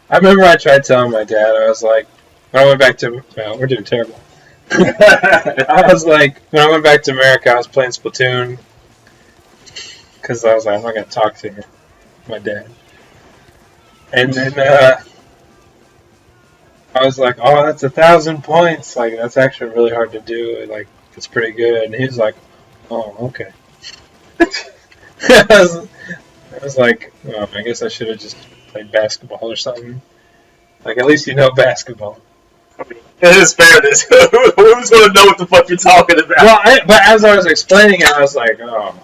I remember I tried telling my dad. I was like, when I went back to, well, we're doing terrible. I was like, when I went back to America, I was playing Splatoon because I was like, I'm not gonna talk to my dad. And then I was like, oh, that's 1,000 points. Like that's actually really hard to do. Like it's pretty good. And he was like, oh, okay. I was like, oh, I guess I should have just played basketball or something. Like at least you know basketball. I mean, in his fairness, who's gonna know what the fuck you're talking about? Well, but as I was explaining it, I was like, oh,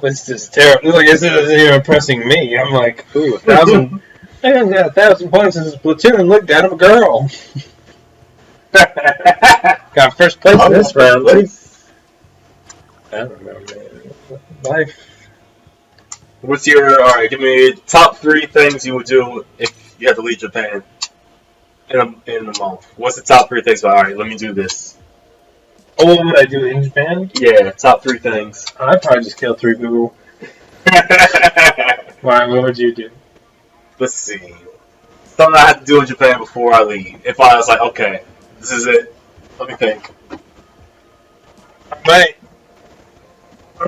this is terrible. Like, this isn't even impressing me. I'm like, ooh, 1,000. I got 1,000 points in Splatoon and looked at him, a girl. Got first place in this round. I don't know, man. Life. What's your, alright, give me top 3 things you would do if you had to leave Japan in a month. What's the top 3 things? Alright, let me do this. Oh, what would I do in Japan? Yeah, top 3 things. I'd probably just kill 3 people. Why, what would you do? Let's see. Something I had to do in Japan before I leave. If I was like, okay, this is it. Let me think. I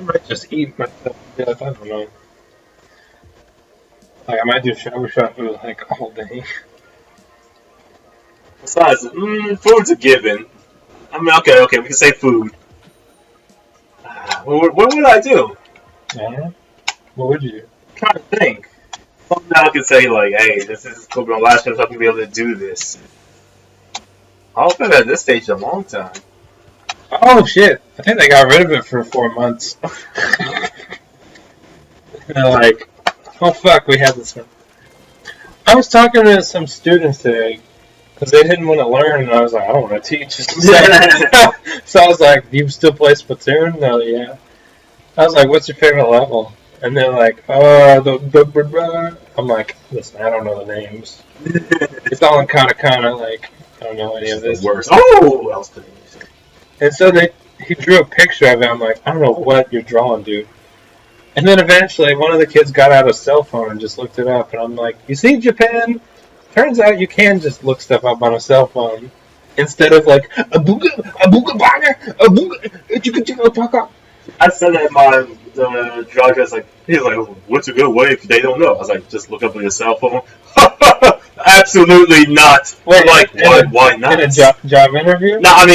might just eat myself to death. I don't know. Like, I might do shower shabu like all day. Besides, food's a given. I mean, okay, we can say food. What would I do? I don't know. What would you do? I'm trying to think. Something I can say like, hey, this is going to be my last chance I'm going to be able to do this. I've been at this stage a long time. Oh shit! I think they got rid of it for 4 months. They're like, oh fuck, we had this one. I was talking to some students today because they didn't want to learn, and I was like, I don't want to teach. So I was like, do you still play Splatoon? No, yeah. I was like, what's your favorite level? And they're like, I'm like, listen, I don't know the names. It's all in katakana, like, I don't know any of this. Worse. Oh, what else could I use? And so he drew a picture of it. I'm like, I don't know what you're drawing, dude. And then eventually, one of the kids got out a cell phone and just looked it up. And I'm like, you see, Japan? Turns out you can just look stuff up on a cell phone instead of like a booga baga, a booga. I said that the driver like, he's like, what's a good way if they don't know? I was like, just look up on your cell phone. Absolutely not. Wait, like, why not? In a job interview? No, I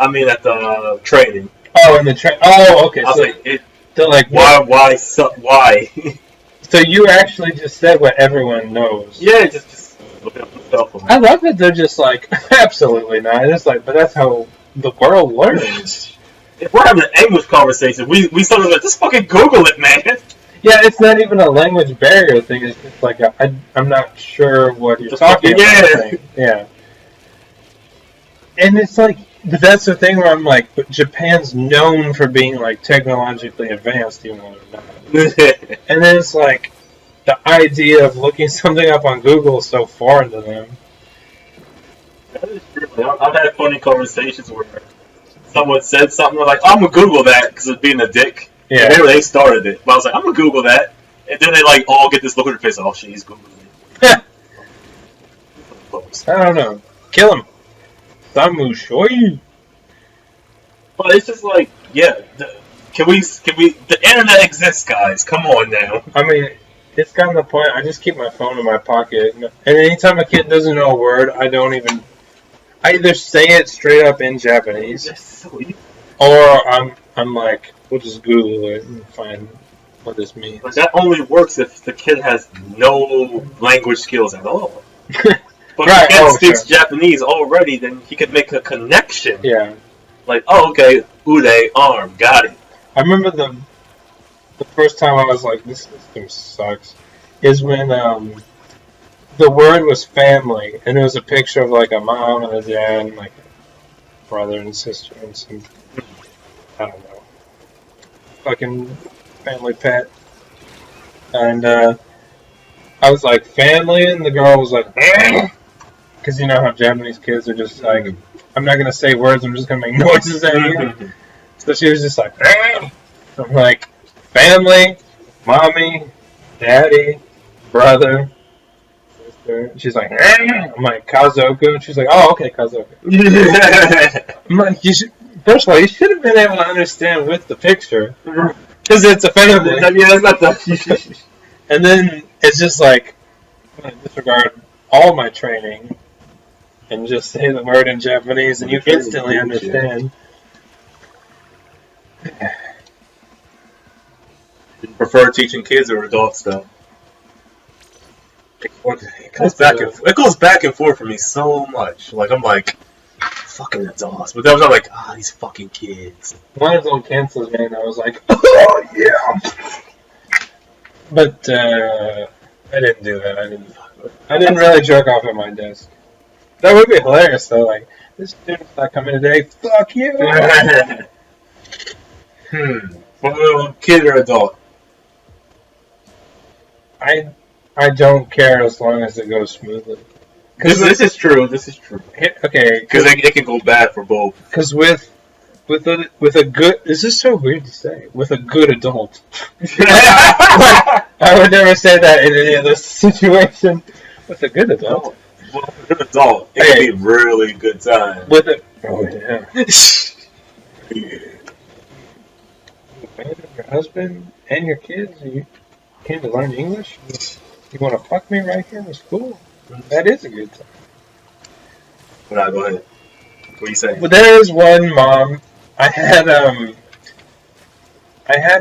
mean at the training. Oh, in the Oh, okay. I was like, they're like, why? So you actually just said what everyone knows. Yeah, just look up the cell phone. I love that they're just like, absolutely not. It's like, but that's how the world learns. If we're having an English conversation, we sort of like, just fucking Google it, man. Yeah, it's not even a language barrier thing. It's just like I'm not sure what you're talking about. Yeah. And it's like, but that's the thing where I'm like, but Japan's known for being like technologically advanced, even though they're not. And then it's like, the idea of looking something up on Google is so foreign to them. That is true. I've had funny conversations where someone said something like, I'm gonna Google that because it's being a dick. Yeah. Maybe they started it. But I was like, I'm gonna Google that. And then they like all get this look on their face, oh shit, he's Googling it. I don't know. Kill him. Samu Shoyu. But it's just like, yeah, can we, the internet exists, guys. Come on now. I mean, it's gotten the point, I just keep my phone in my pocket. And anytime a kid doesn't know a word, I either say it straight up in Japanese, or I'm like, we'll just Google it and find what this means. But that only works if the kid has no language skills at all. But if the kid speaks Japanese already, then he could make a connection. Yeah. Like, oh, okay, ude, arm, got it. I remember the first time I was like, this system sucks, is when the word was family, and it was a picture of like a mom and a dad and like a brother and sister and some, I don't know, fucking family pet. And I was like, family, and the girl was like, because you know how Japanese kids are just like, I'm not going to say words, I'm just going to make noises at you. So she was just like, I'm like, family, mommy, daddy, brother, her. And she's like, I'm like, Kazoku. And she's like, oh, okay, Kazoku. I'm like, first of all, you should have been able to understand with the picture. Because it's a family. Yeah, it's not the... And then it's just like, I'm going to disregard all my training and just say the word in Japanese and you instantly understand. You prefer teaching kids or adults, though? It goes back and forth for me so much. Like, I'm like, fucking adults. But then I'm like, these fucking kids. One of them cancels me and I was like, oh, yeah. But, I didn't do that. I didn't really jerk off at my desk. That would be hilarious, though. Like, this student's not coming today. Fuck you. Well, kid or adult? I don't care as long as it goes smoothly. This is true. This is true. Okay, because it can go bad for both. Because with a good, this is so weird to say. With a good adult, I would never say that in any other situation. With a good adult, well, with a good adult, it can be a really good time. With a your husband and your kids, you came to learn English. You want to fuck me right here in school? That is a good time. Well, go ahead. What are you saying? Well, there is one mom. I had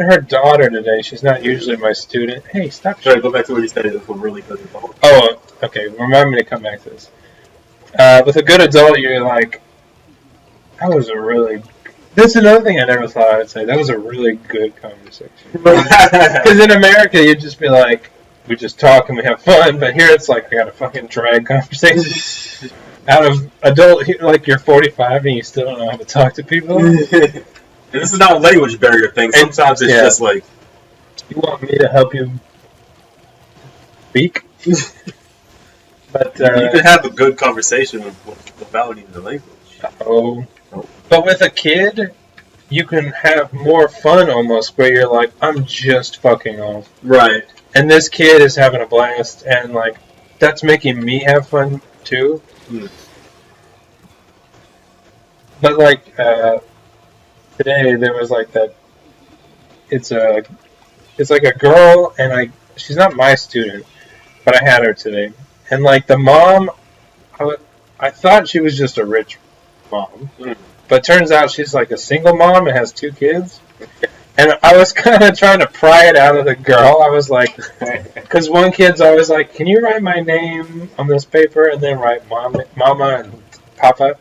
her daughter today. She's not usually my student. Hey, stop. Sorry, go back to what you said. It's a really good adult. Oh, okay. Remind me to come back to this. With a good adult, you're like, that was a really... That's another thing I never thought I would say. That was a really good conversation. Because in America, you'd just be like, we just talk and we have fun. But here it's like, I got a fucking drag conversation. Out of adult, like you're 45 and you still don't know how to talk to people. And this is not a language barrier thing. Sometimes it's just like, you want me to help you speak? But you can have a good conversation without even the language. But with a kid, you can have more fun almost, where you're like, I'm just fucking off. Right. And this kid is having a blast, and like, that's making me have fun too. But like, today there was like that, it's like a girl, and she's not my student, but I had her today. And like the mom, I thought she was just a rich mom. But turns out she's like a single mom and has 2 kids. And I was kind of trying to pry it out of the girl. I was like, because one kid's always like, can you write my name on this paper and then write mama and papa?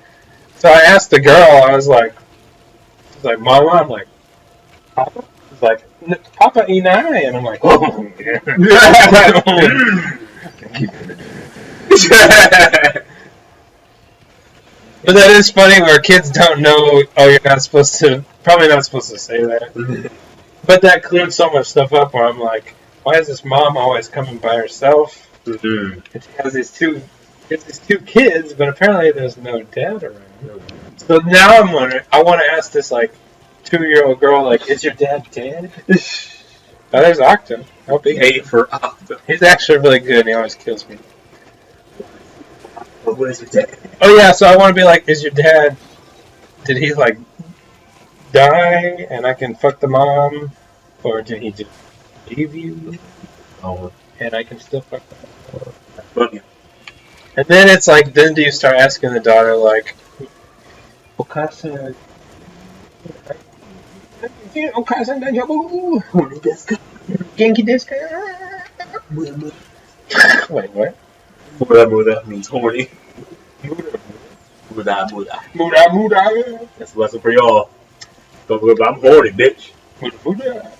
So I asked the girl, I was like, mama? I'm like, papa? She's like, Papa Inai. And I'm like, oh, yeah. But that is funny where kids don't know, you're probably not supposed to say that. But that cleared so much stuff up where I'm like, why is this mom always coming by herself? And she has these two kids, but apparently there's no dad around. So now I'm wondering, I want to ask this like 2-year-old girl, like, is your dad dead? Oh, there's Octo. How big? Hey, for Octo. He's actually really good, and he always kills me. What is your dad? Oh yeah, so I want to be like, is your dad, did he like die and I can fuck the mom? Or did he just leave you? Oh. And I can still fuck the mom? Fuck you. And then it's like, then do you start asking the daughter like, Okasa, Okasa daijoubu? Genki desu ka? Wait, what? Muramura means horny. Muda. That's a lesson for y'all. I'm horny, bitch. Muda.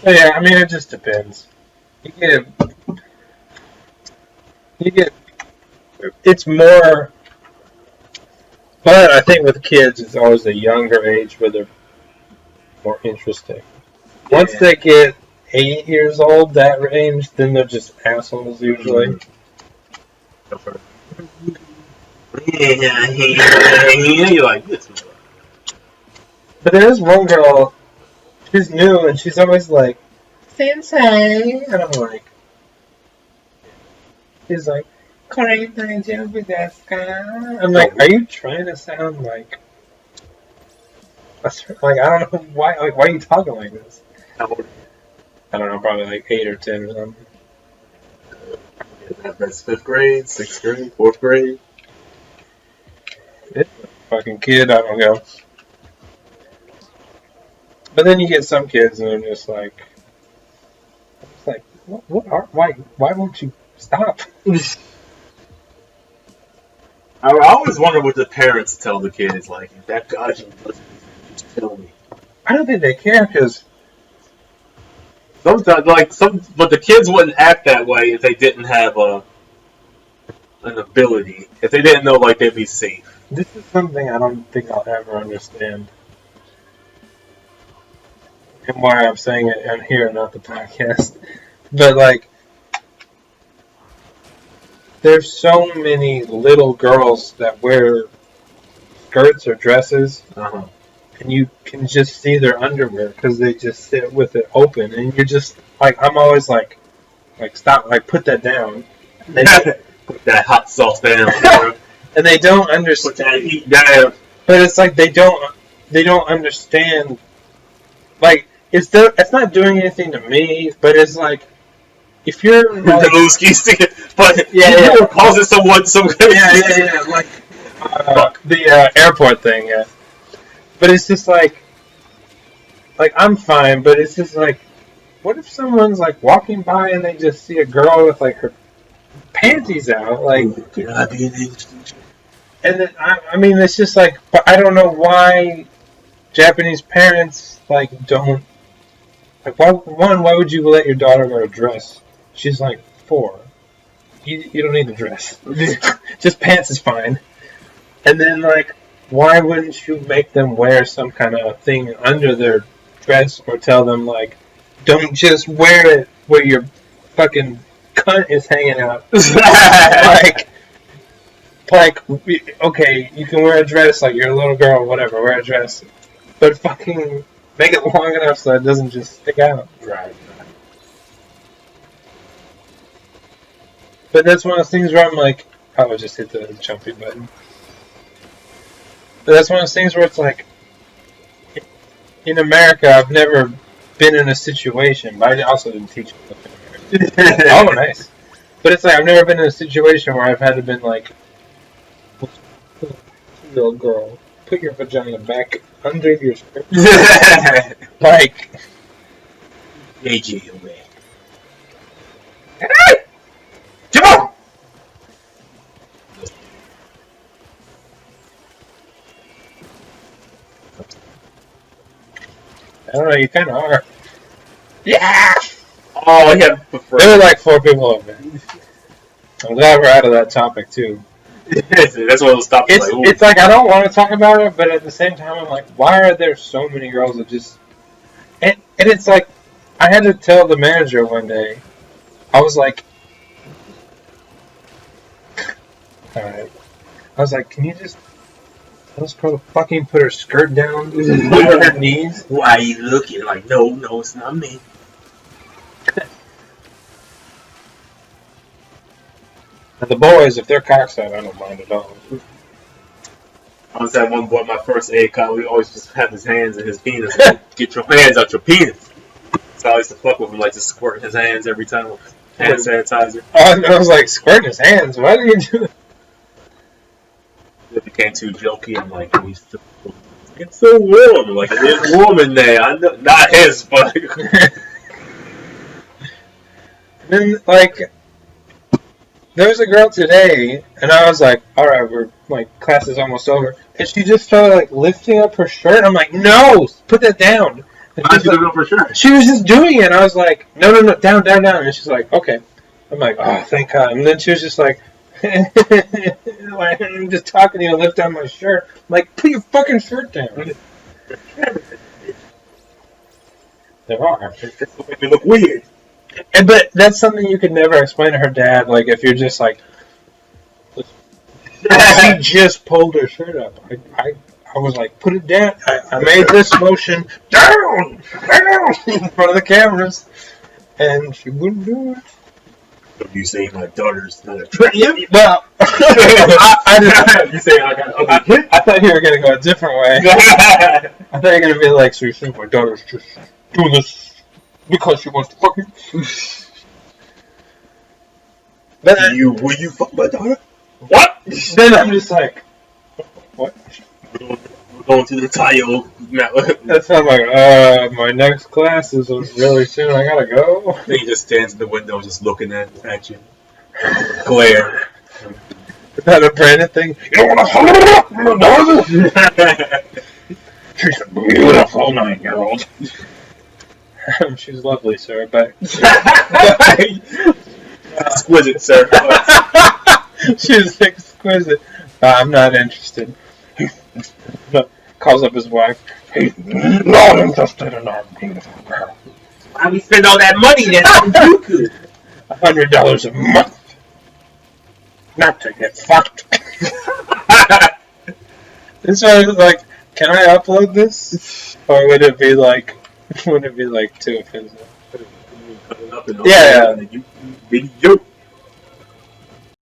Yeah, I mean, it just depends. You get, it's more, but I think with kids, it's always a younger age where they're more interesting. Once they get 8 years old, that range, then they're just assholes usually. You're like this. But there's one girl, she's new, and she's always like, Sensei, and I'm like, He's like, I'm like, are you trying to sound like? Like, I don't know why. Like, why are you talking like this? How old? I don't know, probably like 8 or 10 or something. That's 5th grade, 6th grade, 4th grade. It's a fucking kid. I don't know. But then you get some kids and they're just like, it's like, why won't you stop? I always wonder what the parents tell the kids. Like, if that Gaijin doesn't, just kill me. I don't think they care because Sometimes, but the kids wouldn't act that way if they didn't have an ability. If they didn't know, like, they'd be safe. this is something I don't think I'll ever understand. And why I'm saying it on here, not the podcast. But, like, there's so many little girls that wear skirts or dresses, and you can just see their underwear because they just sit with it open, and you're just like, I'm always like stop, like put that down. Put that hot sauce down. And they don't understand. Put that heat down. But it's like they don't understand. Like it's not doing anything to me, but it's like if you're like, but yeah, causing someone some like the airport thing, yeah. But it's just like I'm fine, but it's just like, what if someone's like walking by and they just see a girl with like her panties out, like, and then I mean, it's just like, but I don't know why Japanese parents like don't like. Why would you let your daughter wear a dress? She's like 4. You don't need a dress. Just pants is fine. And then like, why wouldn't you make them wear some kind of thing under their dress, or tell them like, don't just wear it where your fucking cunt is hanging out. like, okay, you can wear a dress, like you're a little girl, whatever, wear a dress, but fucking make it long enough so it doesn't just stick out. Right. But that's one of those things where I'm like, I would just hit the jumping button. But that's one of those things where it's like, in America, I've never been in a situation, but I also didn't teach in America. Oh, nice. But it's like, I've never been in a situation where I've had to been like, little girl, put your vagina back under your skirt. Like, AJ away. Come on! I don't know, you kind of are. Yeah! Oh, yeah. There were like 4 people over there. I'm glad we're out of that topic, too. That's one of those topics. It's like, I don't want to talk about it, but at the same time, I'm like, why are there so many girls that just... And it's like, I had to tell the manager one day, I was like... Alright. I was like, can you just... Tell this girl to fucking put her skirt down over her knees? Why are you looking? Like, no, it's not me. And the boys, if they're cockside, I don't mind at all. I was at one boy, my first ACON, we always just have his hands in his penis. Like, get your hands out your penis. So I used to fuck with him, like, just squirt his hands every time with hand sanitizer. Oh, I was like, squirting his hands? Why did you do that? It became too jokey. I'm like, it's so warm. Like, it is warm in there. I know, not his, but. Then, like, there was a girl today, and I was like, alright, we're, like, class is almost over. And she just started, like, lifting up her shirt. I'm like, no! Put that down! She was just doing it. I was like, no, down. And she's like, okay. I'm like, oh, thank God. And then she was just like, like, I'm just talking to you, lift down my shirt. I'm like, put your fucking shirt down. There are. That's what make me look weird. But that's something you could never explain to her dad. Like, if you're just like, she just pulled her shirt up. I was like, put it down. I made this motion, down, in front of the cameras, and she wouldn't do it. You say my daughter's not attractive? Well, You say I got ugly kids? I thought you were gonna go a different way. I thought you were gonna be like, so my daughter's just doing this because she wants to fuck you. Then Will you fuck my daughter? What? Then I'm just like, what? We're going to the Tayo. That's not like, my next class is really soon. I gotta go. He just stands in the window, just looking at you. Glare. Is that a Brandon thing? You don't want to She's a beautiful 9-year-old. She's lovely, sir, but Exquisite, sir. she's exquisite. I'm not interested. Calls up his wife. He's not interested in our beautiful girl. Why we spend all that money then? $100 a month. Not to get fucked. This one is like, can I upload this? Or would it be like too offensive? Yeah. Video.